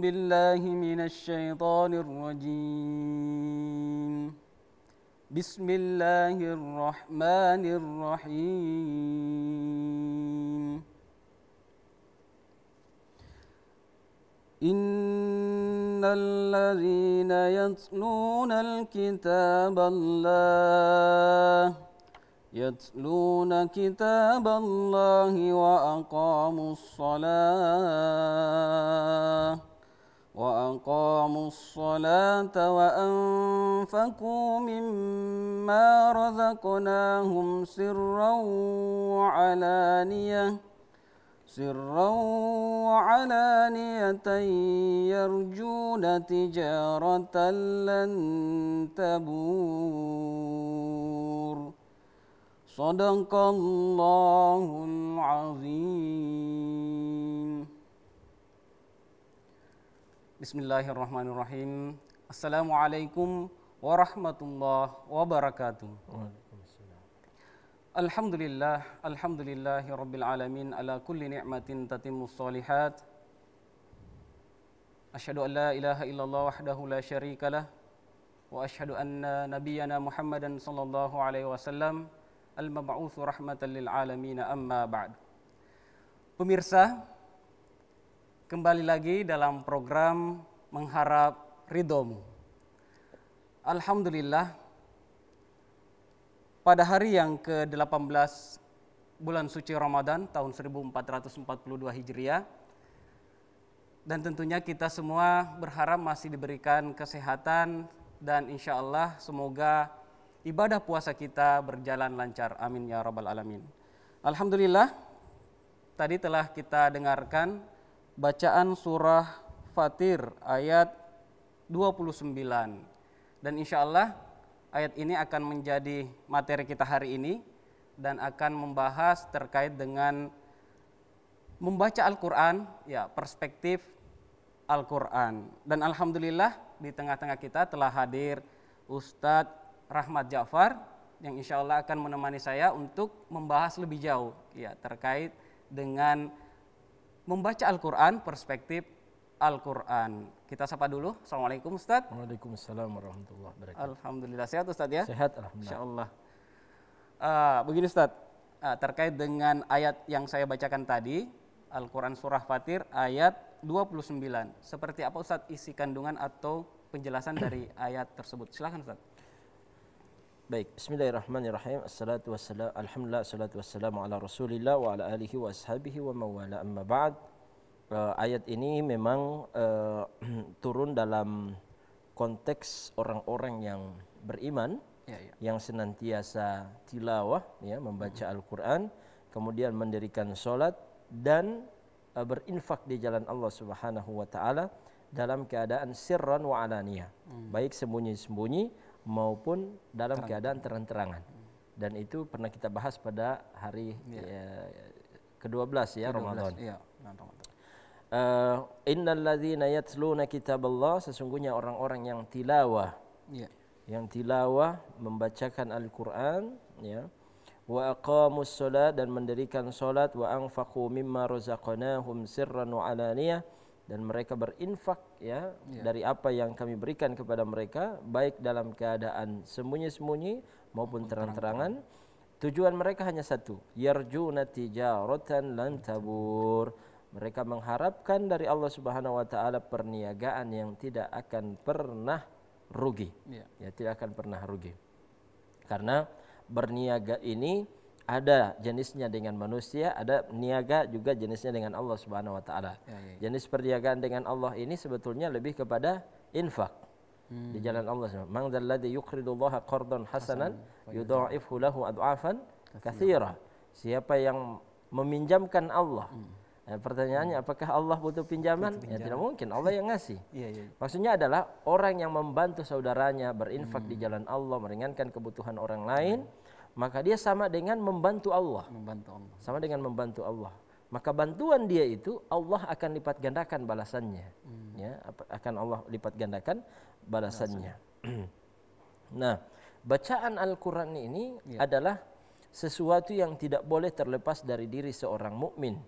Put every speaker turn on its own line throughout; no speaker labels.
بالله من الشيطان الرجيم بسم الله الرحمن الرحيم إن الذين يتلون كتاب الله وأقاموا الصلاة وأنفقوا مما رزقناهم سرا وعلانية يرجون تجارة لن تبور صدق الله العظيم. Bismillahirrahmanirrahim. Assalamualaikum warahmatullahi wabarakatuh. Alhamdulillahi rabbil alamin ala kulli ni'matin tatimmus shalihat. Asyhadu an la ilaha illallah wahdahu la syarikalah wa asyhadu anna nabiyyana Muhammadan sallallahu alaihi wasallam al-mab'utsu rahmatan lil alamin, amma ba'd. Pemirsa, kembali lagi dalam program Mengharap Ridhomu. Alhamdulillah, pada hari yang ke-18 bulan suci Ramadan tahun 1442 Hijriah, dan tentunya kita semua berharap masih diberikan kesehatan dan insya Allah semoga ibadah puasa kita berjalan lancar. Amin ya rabbal alamin. Alhamdulillah, tadi telah kita dengarkan bacaan surah Fatir ayat 29. Dan insya Allah ayat ini akan menjadi materi kita hari ini dan akan membahas terkait dengan membaca Al-Quran, ya, perspektif Al-Quran. Dan alhamdulillah di tengah-tengah kita telah hadir Ustadz Rahmat Ja'far yang insya Allah akan menemani saya untuk membahas lebih jauh, ya, terkait dengan membaca Al-Quran, perspektif Al-Quran. Kita sapa dulu. Assalamualaikum Ustaz.
Waalaikumsalam warahmatullahi wabarakatuh.
Alhamdulillah, sehat Ustaz ya?
Sehat alhamdulillah.
Insyaallah. Begini Ustaz, terkait dengan ayat yang saya bacakan tadi, Al-Quran surah Fatir ayat 29. Seperti apa Ustaz isi kandungan atau penjelasan dari ayat tersebut? Silakan Ustaz.
Baik, bismillahirrahmanirrahim. Alhamdulillah, assalatu wassalamu ala rasulillah wa ala alihi wa ashabihi wa mawala, amma ba'd. Ayat ini memang turun dalam konteks orang-orang yang beriman, yang senantiasa tilawah, ya, membaca Al-Quran, kemudian mendirikan sholat dan berinfak di jalan Allah Subhanahu wa taala dalam keadaan sirran wa alaniyah, baik sembunyi-sembunyi maupun dalam keadaan terang-terangan. Dan itu pernah kita bahas pada hari ke-12 ya, Ramadan. Innal ladzina yatluna kitaballah, sesungguhnya orang-orang yang tilawah, yang tilawah membacakan Al-Quran, ya, wa aqamus sholat, dan mendirikan sholat, wa anfaqu mimma razaqnahum sirran wa alaniyah, dan mereka berinfak, ya, dari apa yang kami berikan kepada mereka, baik dalam keadaan sembunyi-sembunyi maupun terang-terangan. Tujuan mereka hanya satu, yarjuna tijaratan lan tabur. Mereka mengharapkan dari Allah Subhanahu wa taala perniagaan yang tidak akan pernah rugi. Ya, tidak akan pernah rugi. Karena berniaga ini ada jenisnya dengan manusia, ada niaga juga jenisnya dengan Allah Subhanahu wa taala. Jenis perniagaan dengan Allah ini sebetulnya lebih kepada infak di jalan Allah. Man dzalladzi yuqridullaha qardan hasanan yudha'ifhu lahu ad'afan katsira. Siapa yang meminjamkan Allah? Pertanyaannya, apakah Allah butuh pinjaman? Ya, tidak mungkin, Allah yang ngasih. Maksudnya adalah orang yang membantu saudaranya berinfak di jalan Allah, meringankan kebutuhan orang lain, maka dia sama dengan membantu Allah. Sama dengan membantu Allah. Maka bantuan dia itu Allah akan lipat gandakan balasannya. Ya, akan Allah lipat gandakan balasannya. Nah, bacaan Al-Quran ini adalah sesuatu yang tidak boleh terlepas dari diri seorang mukmin.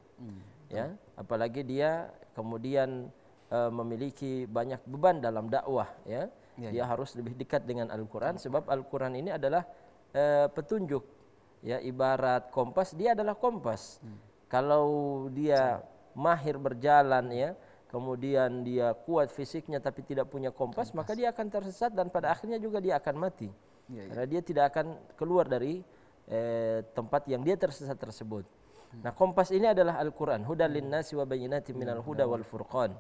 Ya, apalagi dia kemudian memiliki banyak beban dalam dakwah, ya. Dia harus lebih dekat dengan Al-Quran, sebab Al-Quran ini adalah petunjuk, ya, ibarat kompas, dia adalah kompas. Kalau dia mahir berjalan, ya, kemudian dia kuat fisiknya tapi tidak punya kompas, maka dia akan tersesat dan pada akhirnya juga dia akan mati. Karena dia tidak akan keluar dari tempat yang dia tersesat tersebut. Nah, kompas ini adalah Al-Quran, hudal linnasi wa bayyinatin minal huda wal furqan.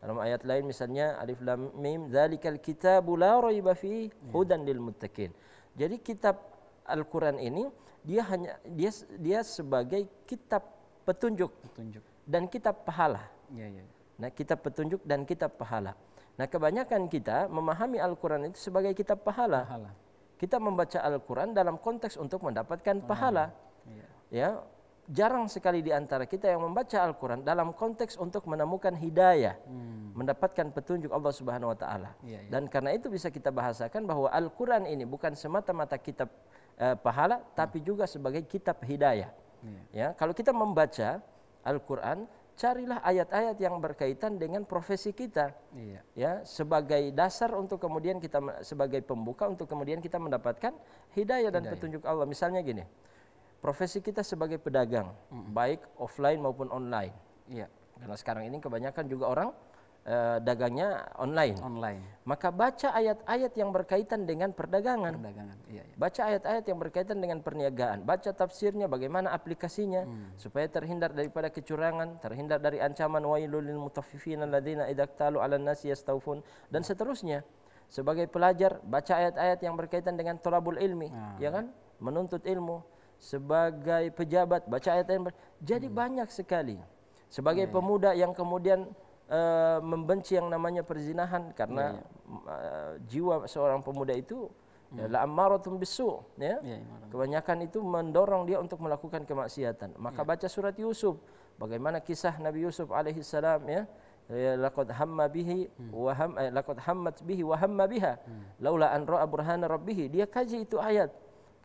Dalam ayat lain misalnya alif lam mim dzalikal kitabu la raiba fihi hudan lil muttaqin. Jadi kitab Al-Quran ini dia sebagai kitab petunjuk dan kitab pahala. Nah, kitab petunjuk dan kitab pahala. Nah, kebanyakan kita memahami Al-Quran itu sebagai kitab pahala. Kita membaca Al-Quran dalam konteks untuk mendapatkan pahala. Ya, jarang sekali di antara kita yang membaca Al-Quran dalam konteks untuk menemukan hidayah, mendapatkan petunjuk Allah Subhanahu wa taala. Dan karena itu bisa kita bahasakan bahwa Al-Quran ini bukan semata-mata kitab pahala, tapi juga sebagai kitab hidayah. Ya, kalau kita membaca Al-Quran, carilah ayat-ayat yang berkaitan dengan profesi kita, ya, sebagai dasar untuk kemudian kita, sebagai pembuka untuk kemudian kita mendapatkan hidayah dan petunjuk Allah. Misalnya gini, profesi kita sebagai pedagang, baik offline maupun online. Karena sekarang ini kebanyakan juga orang dagangnya online. Maka baca ayat-ayat yang berkaitan dengan perdagangan. Baca ayat-ayat yang berkaitan dengan perniagaan. Baca tafsirnya, bagaimana aplikasinya, supaya terhindar daripada kecurangan, terhindar dari ancaman wailul lil mutaffifin alladzina idza iktalu 'alan nasi yastawfun, dan seterusnya. Sebagai pelajar, baca ayat-ayat yang berkaitan dengan thalabul ilmi, ya kan? Menuntut ilmu. Sebagai pejabat, baca ayat-ayat. Jadi banyak sekali. Sebagai pemuda yang kemudian membenci yang namanya perzinahan, karena jiwa seorang pemuda itu la'ammaratun bisu, ya. Kebanyakan itu mendorong dia untuk melakukan kemaksiatan. Maka baca surat Yusuf, bagaimana kisah Nabi Yusuf alaihi salam, ya. Laqad hamma bihi wa laqad hammat bihi wa hamma biha laula an ra'a burhana rabbih. Dia kaji itu ayat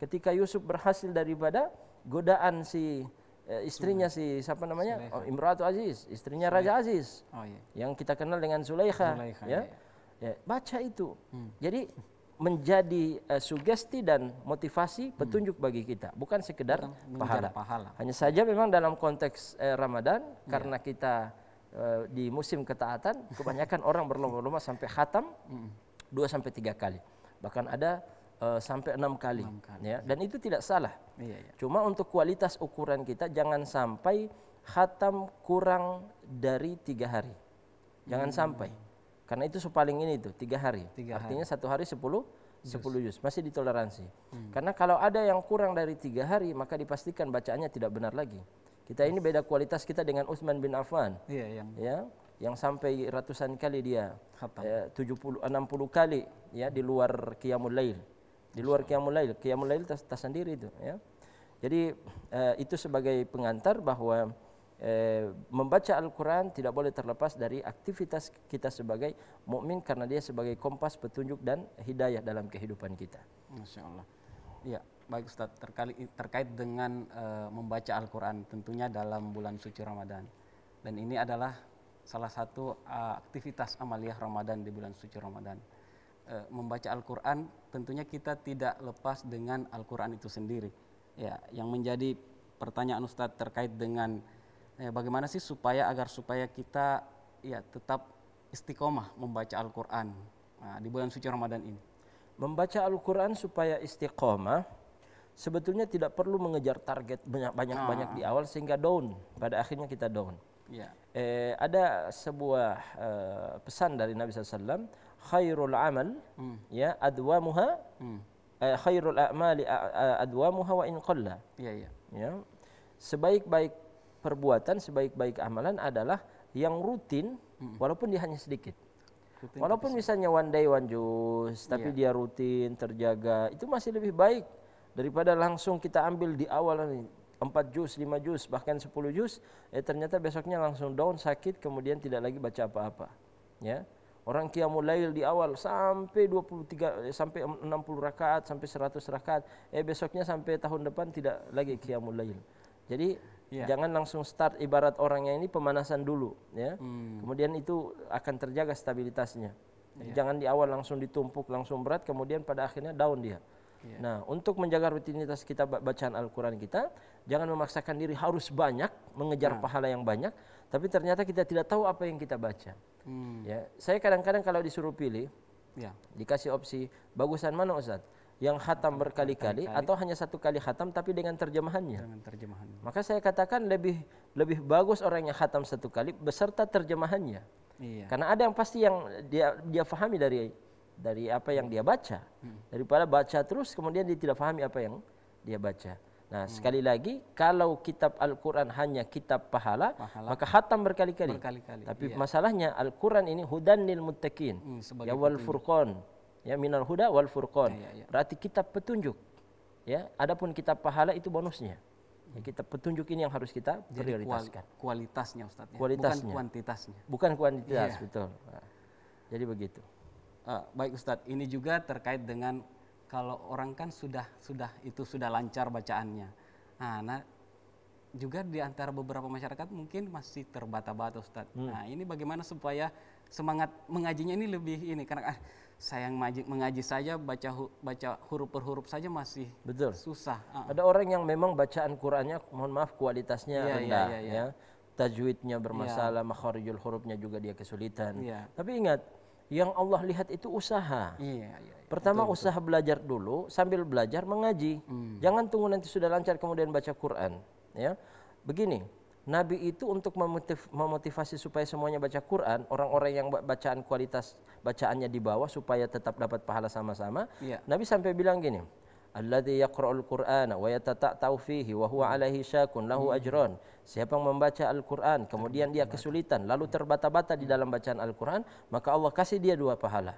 ketika Yusuf berhasil daripada godaan si istrinya, si siapa namanya, Imratu Aziz, istrinya Raja Aziz, yang kita kenal dengan Zulaikha, ya. Baca itu, jadi menjadi sugesti dan motivasi petunjuk bagi kita, bukan sekedar pahala. Hanya saja memang dalam konteks Ramadan, karena kita di musim ketaatan, kebanyakan orang berlomba-lomba sampai khatam 2-3 kali, bahkan ada sampai 6 kali. Ya, dan itu tidak salah. Cuma untuk kualitas ukuran kita, jangan sampai khatam kurang dari 3 hari. Jangan sampai, karena itu paling ini itu 3 hari. Artinya 1 hari 10 juz masih ditoleransi. Karena kalau ada yang kurang dari 3 hari, maka dipastikan bacaannya tidak benar lagi. Kita ini beda kualitas kita dengan Utsman bin Affan, yang sampai ratusan kali dia 70-60 kali, ya, di luar qiyamul lail. Di luar qiyamul lail tersendiri itu, ya. Jadi itu sebagai pengantar bahwa membaca Al-Quran tidak boleh terlepas dari aktivitas kita sebagai mukmin, karena dia sebagai kompas petunjuk dan hidayah dalam kehidupan kita.
Masya Allah. Ya, baik Ustaz, terkait dengan membaca Al-Quran tentunya dalam bulan suci Ramadan, dan ini adalah salah satu aktivitas amaliyah Ramadan di bulan suci Ramadan. Membaca Al-Quran tentunya kita tidak lepas dengan Al-Quran itu sendiri. Ya, yang menjadi pertanyaan Ustadz terkait dengan bagaimana sih supaya kita ya tetap istiqomah membaca Al-Quran di bulan suci Ramadan ini.
Membaca Al-Quran supaya istiqomah sebetulnya tidak perlu mengejar target banyak di awal sehingga down, pada akhirnya kita down. Ada sebuah pesan dari Nabi SAW, khairul amal, ya, adwamuha, khairul a'mali adwamuha wa in qalla. Ya, sebaik-baik perbuatan, sebaik-baik amalan adalah yang rutin, walaupun dia hanya sedikit. Walaupun misalnya one day one juice, tapi dia rutin, terjaga, itu masih lebih baik daripada langsung kita ambil di awal nih 4 juz, 5 juz, bahkan 10 juz, ternyata besoknya langsung down, sakit, kemudian tidak lagi baca apa-apa. Ya, orang qiyamul lail di awal sampai 23, sampai 60 rakaat, sampai 100 rakaat, besoknya sampai tahun depan tidak lagi qiyamul lail. Jadi Jangan langsung start, ibarat orang yang ini pemanasan dulu, ya. Kemudian itu akan terjaga stabilitasnya. Jangan di awal langsung ditumpuk, langsung berat, kemudian pada akhirnya down dia. Nah, untuk menjaga rutinitas kita bacaan Al-Quran kita, jangan memaksakan diri harus banyak, mengejar pahala yang banyak, tapi ternyata kita tidak tahu apa yang kita baca. Ya, saya kadang-kadang kalau disuruh pilih, dikasih opsi, bagusan mana Ustaz? Yang khatam berkali-kali atau hanya satu kali khatam tapi dengan terjemahannya. Maka saya katakan lebih bagus orang yang khatam satu kali beserta terjemahannya. Karena ada yang pasti yang dia fahami dari apa yang dia baca, daripada baca terus kemudian dia tidak fahami apa yang dia baca. Nah, sekali lagi, kalau kitab Al-Quran hanya kitab pahala, maka khatam berkali-kali. Tapi masalahnya Al-Quran ini hudan lil muttaqin, ya wal furqan. Ya, minal huda wal furqan. Berarti kitab petunjuk. Ya, adapun kitab pahala itu bonusnya. Ya, kitab petunjuk ini yang harus kita prioritaskan.
Kualitasnya Ustaz, ya?
Kualitasnya.
Bukan kuantitasnya.
Bukan kuantitas, betul. Nah, jadi begitu.
Baik Ustaz, ini juga terkait dengan kalau orang kan sudah lancar bacaannya. Nah, juga di antara beberapa masyarakat mungkin masih terbata-bata Ustaz. Nah, ini bagaimana supaya semangat mengajinya ini lebih ini, karena saya mengaji saja baca huruf per huruf saja masih susah.
Ada orang yang memang bacaan Qur'annya mohon maaf kualitasnya rendah, ya. Tajwidnya bermasalah, makharijul hurufnya juga dia kesulitan. Tapi ingat, yang Allah lihat itu usaha. Pertama usaha belajar dulu, sambil belajar mengaji. Jangan tunggu nanti sudah lancar kemudian baca Qur'an, ya. Begini, Nabi itu untuk memotivasi supaya semuanya baca Quran, orang-orang yang bacaan kualitas bacaannya di bawah supaya tetap dapat pahala sama-sama. Nabi sampai bilang gini, alladzi yaqra'ul Qur'ana wa yatata'u fihi wa huwa 'alaihi syakun lahu ajran. Siapa yang membaca Al-Qur'an kemudian dia kesulitan lalu terbata-bata di dalam bacaan Al-Qur'an, maka Allah kasih dia 2 pahala.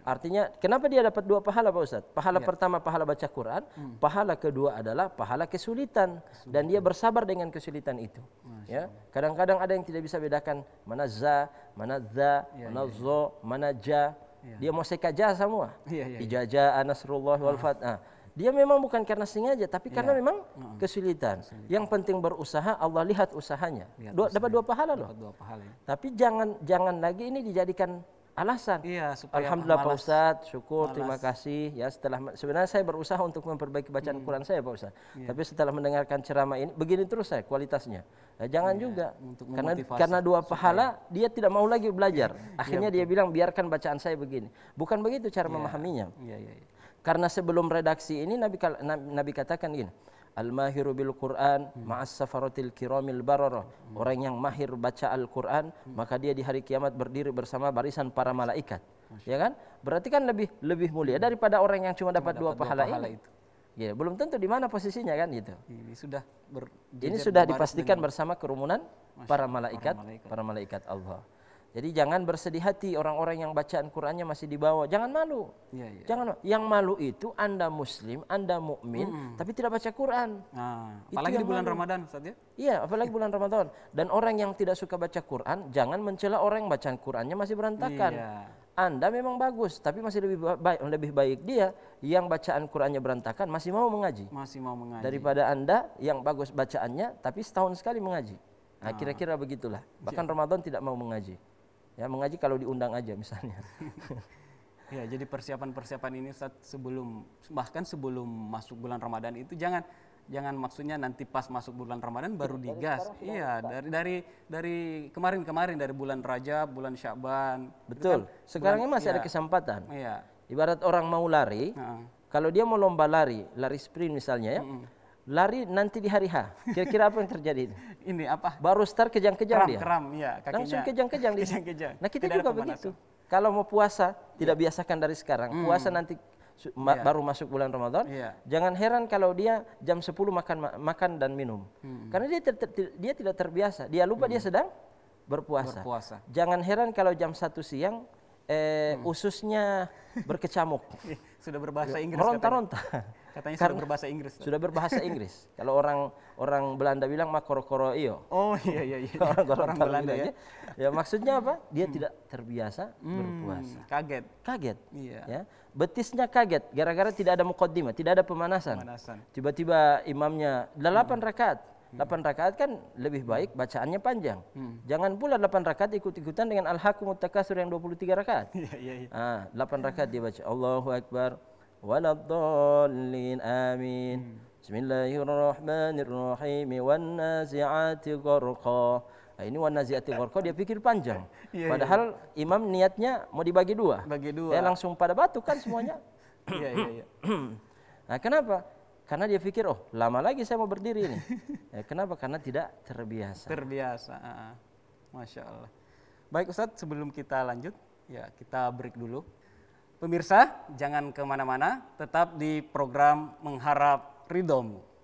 Artinya kenapa dia dapat 2 pahala Pak Ustaz? Pahala pertama pahala baca Quran, pahala kedua adalah pahala kesulitan dan dia bersabar dengan kesulitan itu. Ya, kadang-kadang ada yang tidak bisa bedakan mana za, mana dza, mana zo, mana ja. Dia mau sekaja semua. Ijaja nasrullah wal fath. Dia memang bukan karena sengaja tapi karena memang kesulitan. Yang penting berusaha, Allah lihat usahanya. Dapat 2 pahala loh. Tapi jangan lagi ini dijadikan alasan. Alhamdulillah Pak Ustadz, syukur, terima kasih. Ya, sebenarnya saya berusaha untuk memperbaiki bacaan Quran saya Pak Ustadz. Tapi setelah mendengarkan ceramah ini, begini terus saya kualitasnya. Nah, jangan juga, karena 2 pahala dia tidak mau lagi belajar. Akhirnya dia bilang biarkan bacaan saya begini. Bukan begitu cara memahaminya. Karena sebelum redaksi ini Nabi katakan gini. Al-mahiru bil Quran ma'as safaratil kiramil bararah. Orang yang mahir baca Al-Quran, maka dia di hari kiamat berdiri bersama barisan para malaikat. Ya kan? Berarti kan lebih mulia daripada orang yang cuma dapat 2 pahala itu. Ya, belum tentu di mana posisinya kan gitu. Ini sudah dipastikan bersama kerumunan para malaikat Allah. Jadi jangan bersedih hati orang-orang yang bacaan Qur'annya masih di bawah. Jangan malu. Jangan. Yang malu itu Anda muslim, Anda mukmin, tapi tidak baca Qur'an.
Apalagi di bulan Ramadan, Ustaz ya?
Iya, apalagi bulan Ramadan. Dan orang yang tidak suka baca Qur'an, jangan mencela orang yang bacaan Qur'annya masih berantakan. Anda memang bagus, tapi masih lebih baik dia yang bacaan Qur'annya berantakan masih mau mengaji. Daripada Anda yang bagus bacaannya, tapi setahun sekali mengaji. Nah, kira-kira begitulah. Bahkan Ramadan tidak mau mengaji. Ya, mengaji kalau diundang aja misalnya.
Ya, jadi persiapan ini Ustaz, bahkan sebelum masuk bulan Ramadan itu jangan maksudnya nanti pas masuk bulan Ramadan baru digas. Iya, dari kemarin dari bulan Rajab, bulan Sya'ban.
Betul. Sekarang ini masih ada kesempatan. Ibarat orang mau lari, kalau dia mau lomba lari sprint misalnya ya. Lari nanti di hari H. Kira-kira apa yang terjadi?
Ini apa?
Baru start kejang-kejang dia.
Kram, ya, kakinya.
Langsung kejang-kejang dia. Nah, kita juga begitu. Kalau mau puasa, tidak biasakan dari sekarang. Puasa nanti baru masuk bulan Ramadan. Jangan heran kalau dia jam 10 makan dan minum. Karena dia tidak terbiasa. Dia lupa dia sedang berpuasa. Jangan heran kalau jam 1 siang ususnya berkecamuk.
Sudah berbahasa Inggris.
Meronta-ronta.
Katanya sudah berbahasa Inggris.
Sudah berbahasa Inggris. Kalau orang Belanda bilang makoro-koro iyo.
Oh iya.
orang Belanda ya. Ya maksudnya apa? Dia tidak terbiasa berpuasa. Kaget.
Iya.
Ya. Betisnya kaget gara-gara tidak ada muqaddimah, tidak ada pemanasan. Tiba-tiba imamnya 8 rakaat. 8 rakaat kan lebih baik bacaannya panjang. Jangan pula 8 rakaat ikut-ikutan dengan Al-Hakumut Takatsur yang 23 rakaat. 8 rakaat dia baca Allahu Akbar waladdallin amin. Bismillahirrahmanirrahim wan nazi'ati gharqa. Nah, ini wan nazi'ati gharqa dia pikir panjang. Padahal imam niatnya mau dibagi dua. Langsung pada batuk kan semuanya. Nah, kenapa? Karena dia pikir, oh lama lagi saya mau berdiri ini. Kenapa? Karena tidak terbiasa.
Masya Allah. Baik Ustadz, sebelum kita lanjut, ya kita break dulu. Pemirsa, jangan kemana-mana, tetap di program Mengharap Ridhomu.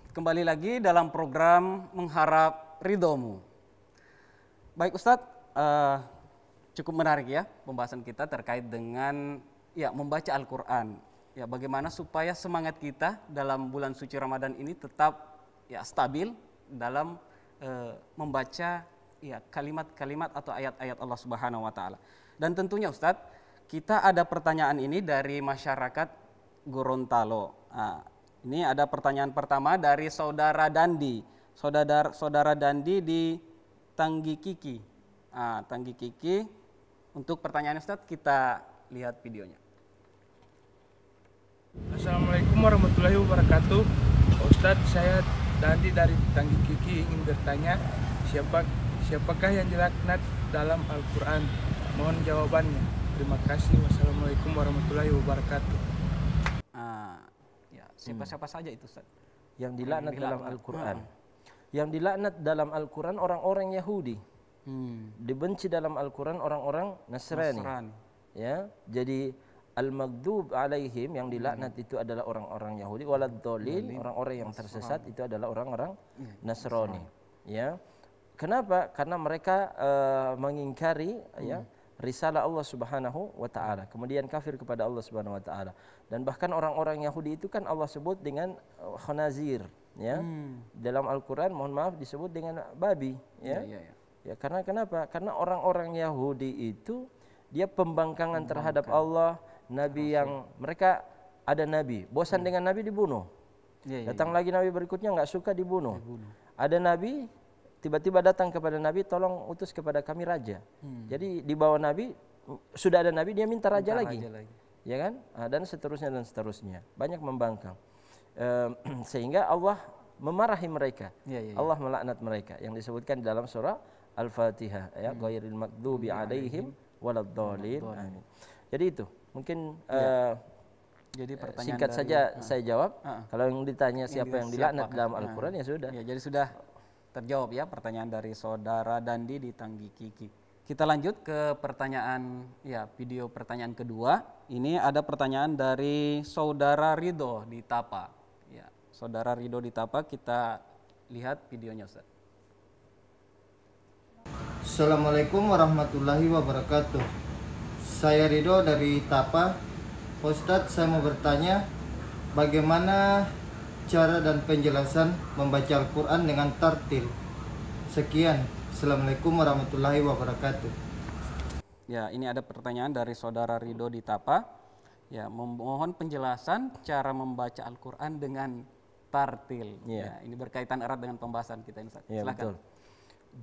Kembali lagi dalam program Mengharap Ridhomu. Baik Ustadz, cukup menarik ya pembahasan kita terkait dengan membaca Al-Quran. Ya, bagaimana supaya semangat kita dalam bulan suci Ramadan ini tetap stabil dalam membaca kalimat-kalimat atau ayat-ayat Allah Subhanahu wa taala. Dan tentunya Ustadz, kita ada pertanyaan ini dari masyarakat Gorontalo. Ini ada pertanyaan pertama dari Saudara Dandi. Saudara Dandi di Tanggi Kiki. Tanggi Kiki. Untuk pertanyaan Ustadz, kita lihat videonya.
Assalamualaikum warahmatullahi wabarakatuh. Ustadz, saya Dandi dari Tanggi Kiki ingin bertanya, siapakah yang dilaknat dalam Al-Quran? Mohon jawabannya. Terima kasih. Wassalamualaikum warahmatullahi wabarakatuh.
Siapa-siapa saja itu Ustaz?
Yang dilaknat dalam Al-Quran. Yang dilaknat dalam Al-Quran orang-orang Yahudi. Dibenci dalam Al-Quran orang-orang Nasrani. Ya, jadi al-maghdub alaihim yang dilaknat itu adalah orang-orang Yahudi, waladdallin orang-orang yang tersesat itu adalah orang-orang Nasrani. Ya. Kenapa? Karena mereka mengingkari risalah Allah Subhanahu wa taala, kemudian kafir kepada Allah Subhanahu wa taala. Dan bahkan orang-orang Yahudi itu kan Allah sebut dengan khanazir, ya. Dalam Al-Qur'an mohon maaf disebut dengan babi, ya. Ya, karena kenapa? Karena orang-orang Yahudi itu dia pembangkangan terhadap Allah, nabi yang mereka ada nabi, bosan dengan nabi dibunuh. Datang lagi nabi berikutnya enggak suka dibunuh. Ada nabi tiba-tiba datang kepada Nabi, tolong utus kepada kami raja. Jadi di bawah Nabi sudah ada Nabi, dia minta raja lagi. Ya kan? Dan seterusnya dan seterusnya. Banyak membangkang. Sehingga Allah memarahi mereka. Allah melaknat mereka yang disebutkan dalam surah Al-Fatihah, ya, ghairil maghdubi alaihim waladdallin. Amin. Jadi itu mungkin
jadi pertanyaan
singkat saja saya jawab. Kalau yang ditanya siapa yang dilaknat dalam Al-Qur'an ya sudah.
Ya, jadi sudah terjawab ya pertanyaan dari Saudara Dandi di Tanggi Kiki. Kita lanjut ke pertanyaan video pertanyaan kedua. Ini ada pertanyaan dari Saudara Ridho di Tapa. Ya, Saudara Ridho di Tapa, kita lihat videonya Ustaz.
Assalamualaikum warahmatullahi wabarakatuh. Saya Ridho dari Tapa. Ustadz, saya mau bertanya bagaimana cara dan penjelasan membaca Al-Quran dengan tartil. Sekian. Assalamualaikum warahmatullahi wabarakatuh.
Ya, ini ada pertanyaan dari Saudara Ridho di Tapa. Ya, memohon penjelasan cara membaca Al-Quran dengan tartil. Ya, ini berkaitan erat dengan pembahasan kita ini.
Ya,
silakan.
betul.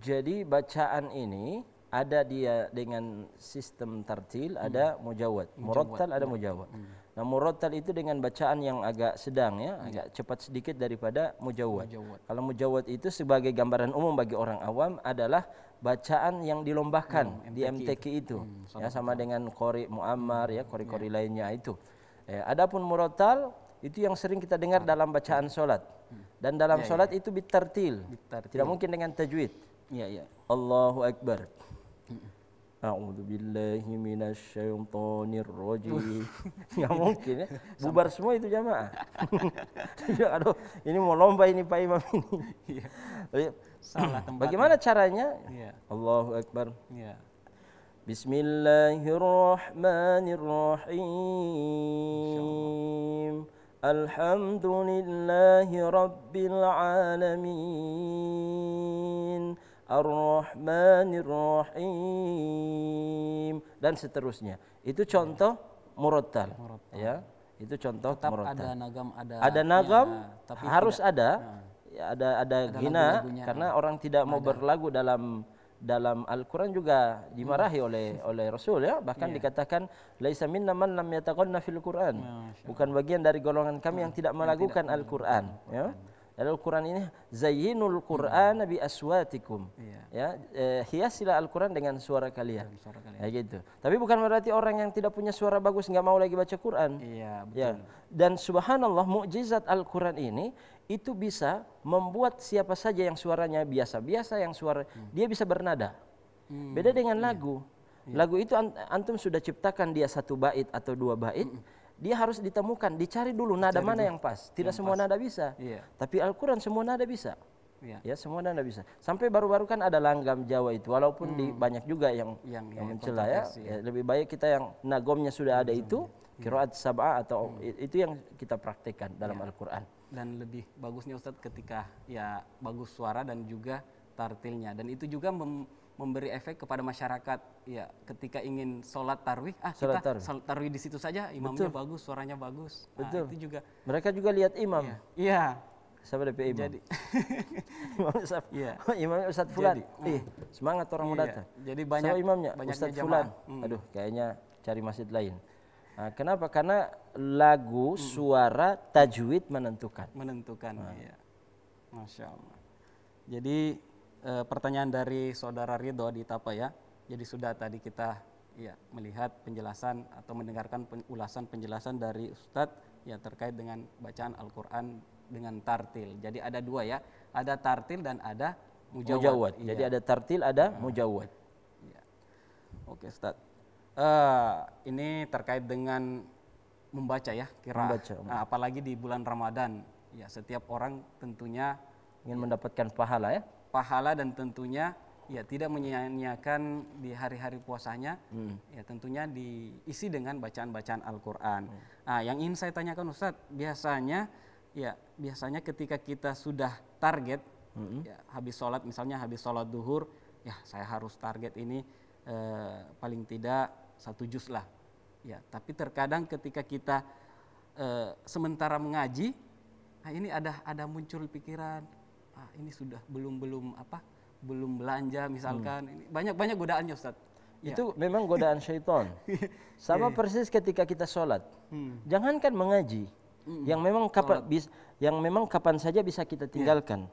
Jadi bacaan ini ada dia dengan sistem tartil, ada mujawad. Murattal ada mujawad. Nah, murattal itu dengan bacaan yang agak sedang, ya, agak cepat sedikit daripada mujawad. Kalau mujawad itu sebagai gambaran umum bagi orang awam adalah bacaan yang dilombakan di MTQ itu. Ya, sama dengan qori muammar, ya, qori-qori lainnya itu. Adapun murattal itu yang sering kita dengar dalam bacaan salat. Dan dalam salat itu bitartil. Tidak mungkin dengan tajwid. Allahu Akbar. A'udzu billahi minasyaitonir rajim. Enggak mungkin ya. Bubar semua itu jamaah. Aduh, ini mau lomba ini Pak Imam ini.
Salah tempatnya.
Bagaimana caranya? Allahu Akbar. Bismillahirrahmanirrahim. Alhamdulillahi Rabbil Alamin Ar-Rahmanir Rahim dan seterusnya. Itu contoh murattal. Ya, itu contoh
Tetap
murattal.
ada nagam,
Ada nagam,
tapi
harus
tidak,
ada. Ya, ada ghina
lagu-lagunya.
karena orang tidak mau berlagu dalam Al-Quran juga dimarahi oleh Rasul ya, bahkan dikatakan laisa minna man lam yataghanna fil Quran. Bukan bagian dari golongan kami yang tidak melakukan Al-Quran ya. Dan Al-Quran ini zayyinul Quran bi aswatikum. Ya, hiasilah Al-Quran dengan suara kalian. Ya gitu. Tapi bukan berarti orang yang tidak punya suara bagus enggak mau lagi baca Quran.
Iya, betul.
Ya. Dan subhanallah mukjizat Al-Quran ini itu bisa membuat siapa saja yang suaranya biasa-biasa, yang suara dia bisa bernada. Beda dengan lagu. Lagu itu antum sudah ciptakan dia satu bait atau dua bait, dia harus ditemukan, dicari dulu nada mana yang pas. Tidak semua nada bisa. Tapi Al-Quran semua nada bisa. Ya, semua nada bisa. Sampai baru-baru kan ada langgam Jawa itu, walaupun banyak juga yang mencela ya. Lebih baik kita yang nagomnya sudah ada itu, qiraat sab'ah atau itu yang kita praktekkan dalam Al-Quran.
Dan lebih bagusnya Ustadz ketika ya bagus suara dan juga tartilnya, dan itu juga memberi efek kepada masyarakat ya, ketika ingin sholat tarwih kita sholat tarwih di situ saja, imamnya bagus, suaranya bagus. Betul. Itu juga
mereka juga lihat imam.
Iya.
Siapa DP imam?
Jadi
Imam Ustadz Fulan. Semangat orang mau datang.
Jadi banyak
imamnya Ustadz Fulan. Aduh, kayaknya cari masjid lain. Nah, kenapa? Karena lagu, suara, tajwid menentukan.
Iya. Masya Allah. Jadi pertanyaan dari saudara Ridho di Tapa ya. Jadi sudah tadi kita ya melihat penjelasan atau mendengarkan ulasan penjelasan dari Ustadz ya terkait dengan bacaan Al-Quran dengan tartil. Jadi ada dua ya, ada tartil dan ada mujawwad.
Jadi ada tartil, ada mujawwad.
Iya. Oke Ustadz. Ini terkait dengan membaca ya, apalagi di bulan Ramadan. Ya, setiap orang tentunya
ingin mendapatkan pahala ya.
Pahala dan tentunya ya tidak menyia-nyiakan di hari-hari puasanya. Ya tentunya diisi dengan bacaan-bacaan Al-Qur'an. Nah, yang ingin saya tanyakan Ustadz, biasanya ketika kita sudah target ya, habis sholat, misalnya habis sholat duhur, ya saya harus target ini paling tidak 1 juz lah ya, tapi terkadang ketika kita sementara mengaji, ini ada muncul pikiran, ini sudah belum belanja misalkan, ini banyak godaannya Ustadz.
Itu memang godaan syaitan. Sama persis ketika kita sholat. Jangankan mengaji, yang memang kapan saja bisa kita tinggalkan.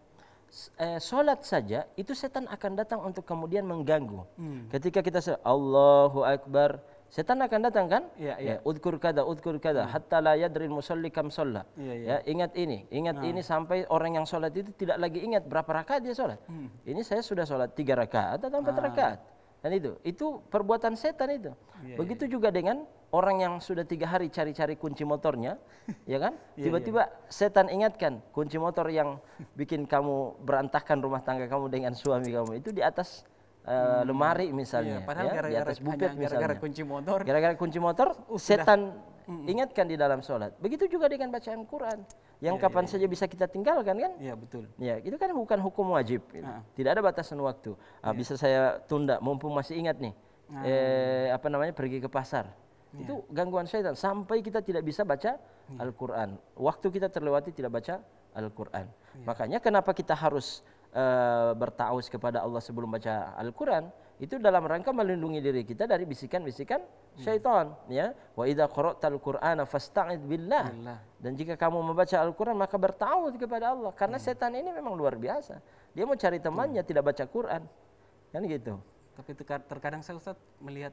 Sholat saja itu setan akan datang untuk kemudian mengganggu. Ketika kita Allahu Akbar, setan akan datang kan? Udkur kada hatta la yadril musalli kam shalla. Ya, ingat ini sampai orang yang sholat itu tidak lagi ingat berapa rakaat dia sholat. Ini saya sudah sholat 3 rakaat atau 4 rakaat. Dan itu perbuatan setan itu. Begitu juga dengan orang yang sudah 3 hari cari-cari kunci motornya, ya kan? Tiba-tiba setan ingatkan kunci motor yang bikin kamu berantakan rumah tangga kamu dengan suami kamu itu di atas lemari misalnya,
padahal
di atas bukit misalnya.
Gara-gara
kunci motor, setan ingatkan di dalam sholat. Begitu juga dengan bacaan Quran, yang kapan saja bisa kita tinggalkan kan?
Iya betul.
Ya, itu kan bukan hukum wajib. Tidak ada batasan waktu. Bisa saya tunda, mumpung masih ingat nih. Pergi ke pasar. Itu gangguan syaitan sampai kita tidak bisa baca Al-Quran. Waktu kita terlewati tidak baca Al-Quran. Makanya kenapa kita harus bertaus kepada Allah sebelum baca Al-Quran? Itu dalam rangka melindungi diri kita dari bisikan-bisikan syaitan, ya. Wa idza qara'tal Qur'ana fasta'id billah. Dan jika kamu membaca Al-Quran maka bertaus kepada Allah, karena setan ini memang luar biasa. Dia mau cari temannya tidak baca Quran. Kan gitu.
Tapi terkadang saya Ustaz melihat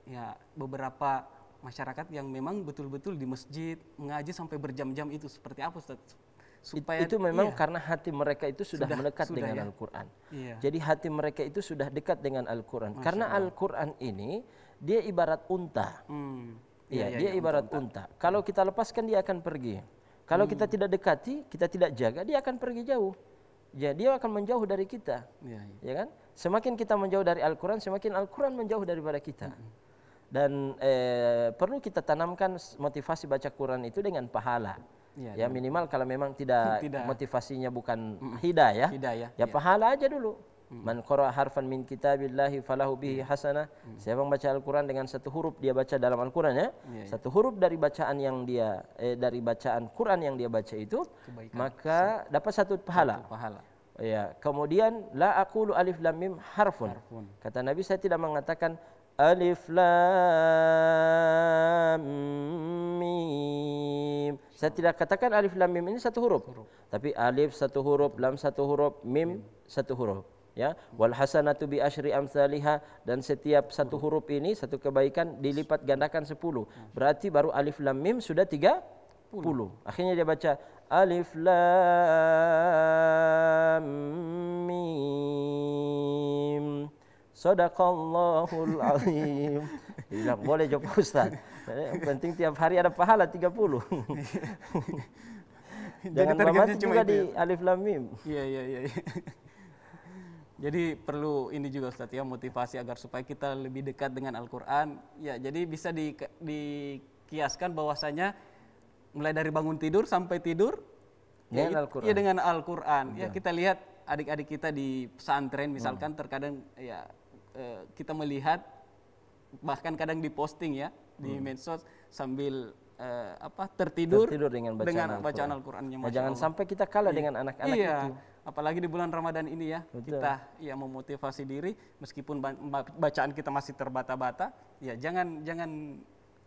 ya beberapa masyarakat yang memang betul-betul di masjid mengaji sampai berjam-jam, itu seperti apa Ustaz?
Supaya itu memang karena hati mereka itu sudah melekat dengan Al-Quran. Jadi hati mereka itu sudah dekat dengan Al-Quran. Karena Al-Quran ini dia ibarat unta. Dia ibarat unta. Kalau kita lepaskan dia akan pergi. Kalau kita tidak dekati, kita tidak jaga, dia akan pergi jauh. Ya, dia akan menjauh dari kita. Ya kan? Semakin kita menjauh dari Al-Quran, semakin Al-Quran menjauh daripada kita. Dan perlu kita tanamkan motivasi baca Quran itu dengan pahala. Ya minimal kalau memang tidak motivasinya bukan hidayah, ya pahala aja dulu. Man qara'a harfan min kitabillahi falahu bihi hasanah. Siapa yang baca Al-Quran dengan satu huruf dia baca dalam Al-Quran ya, satu huruf dari bacaan yang dia dari bacaan Quran yang dia baca itu, maka dapat satu pahala. Ya, kemudian la aqulu alif lam mim harfun. Kata Nabi, saya tidak mengatakan alif lam mim. Saya tidak katakan alif lam mim ini satu huruf. Tapi alif satu huruf, lam satu huruf, mim satu huruf. Ya, wal hasanatu bi asyri amsalihha, dan setiap satu huruf ini satu kebaikan dilipat gandakan 10. Berarti baru alif lam mim sudah 30. Akhirnya dia baca alif lam mim. Sadaqallahul azim. Bilang boleh jawab Ustaz. Yang penting tiap hari ada pahala 30. Jangan mati juga di alif lam mim.
Iya. Jadi perlu ini juga Ustaz ya, motivasi agar supaya kita lebih dekat dengan Al-Quran. Ya, jadi bisa dikiaskan bahwasanya mulai dari bangun tidur sampai tidur
dengan Al-Quran.
Ya dengan Al-Quran. Ya kita lihat adik-adik kita di pesantren misalkan terkadang ya kita melihat bahkan kadang diposting ya di medsos sambil tertidur
dengan bacaan
Al-Qurannya.
Jangan sampai kita kalah dengan anak-anak itu.
Apalagi di bulan Ramadan ini ya. Kita ya memotivasi diri meskipun bacaan kita masih terbata-bata, ya jangan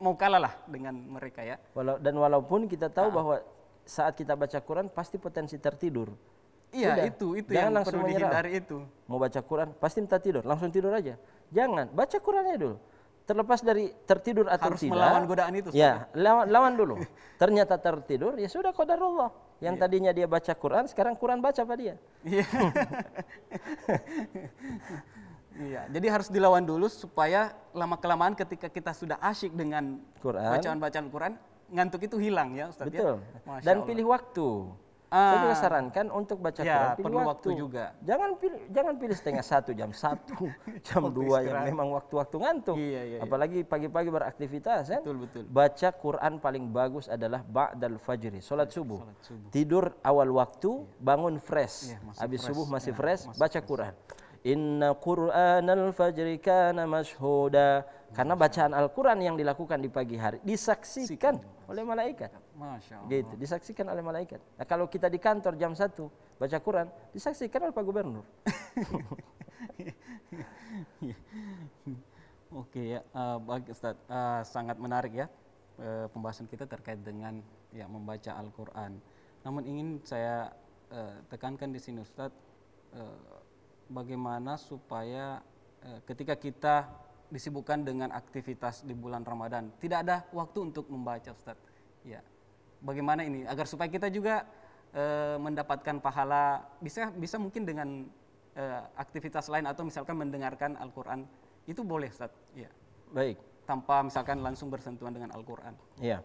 mau kalah lah dengan mereka ya.
Walaupun kita tahu bahwa saat kita baca Quran pasti potensi tertidur.
Iya, itu
jangan
yang
langsung
perlu dihindari itu.
Mau baca Quran pasti minta tidur, langsung tidur aja. Jangan, baca Qurannya dulu. Terlepas dari tertidur atau
harus
tidak,
melawan godaan itu.
Ya, lawan dulu. Ternyata tertidur, ya sudah qadarullah. Yang tadinya dia baca Quran, sekarang Quran baca pada dia.
Iya, jadi harus dilawan dulu supaya lama-kelamaan ketika kita sudah asyik dengan bacaan-bacaan Quran, ngantuk itu hilang ya Ustaz.
Betul.
Ya?
Dan pilih waktu. Saya juga sarankan untuk baca Quran pilih waktu
juga.
Jangan pilih setengah 1, jam 1, jam 2 yang memang waktu-waktu ngantuk.
Iya.
Apalagi pagi-pagi beraktivitas kan.
Betul.
Baca Quran paling bagus adalah ba'dal fajri, salat subuh. Tidur awal waktu, bangun fresh. Habis subuh masih fresh, baca Quran. Inna Qur'anal fajri kana mashhuda. Karena bacaan Al-Quran yang dilakukan di pagi hari disaksikan oleh malaikat.
Masya Allah.
Gitu, disaksikan oleh malaikat. Nah, kalau kita di kantor jam 1 baca Quran, disaksikan oleh Pak Gubernur.
Oke ya, baik Ustaz. Sangat menarik ya pembahasan kita terkait dengan ya membaca Al-Quran. Namun ingin saya tekankan di sini Ustaz, bagaimana supaya ketika kita disibukkan dengan aktivitas di bulan Ramadan, tidak ada waktu untuk membaca Ustaz. Ya, bagaimana ini agar supaya kita juga mendapatkan pahala, bisa mungkin dengan aktivitas lain atau misalkan mendengarkan Al-Quran, itu boleh Ustaz? Ya.
Baik.
Tanpa misalkan langsung bersentuhan dengan Al-Quran.
Iya.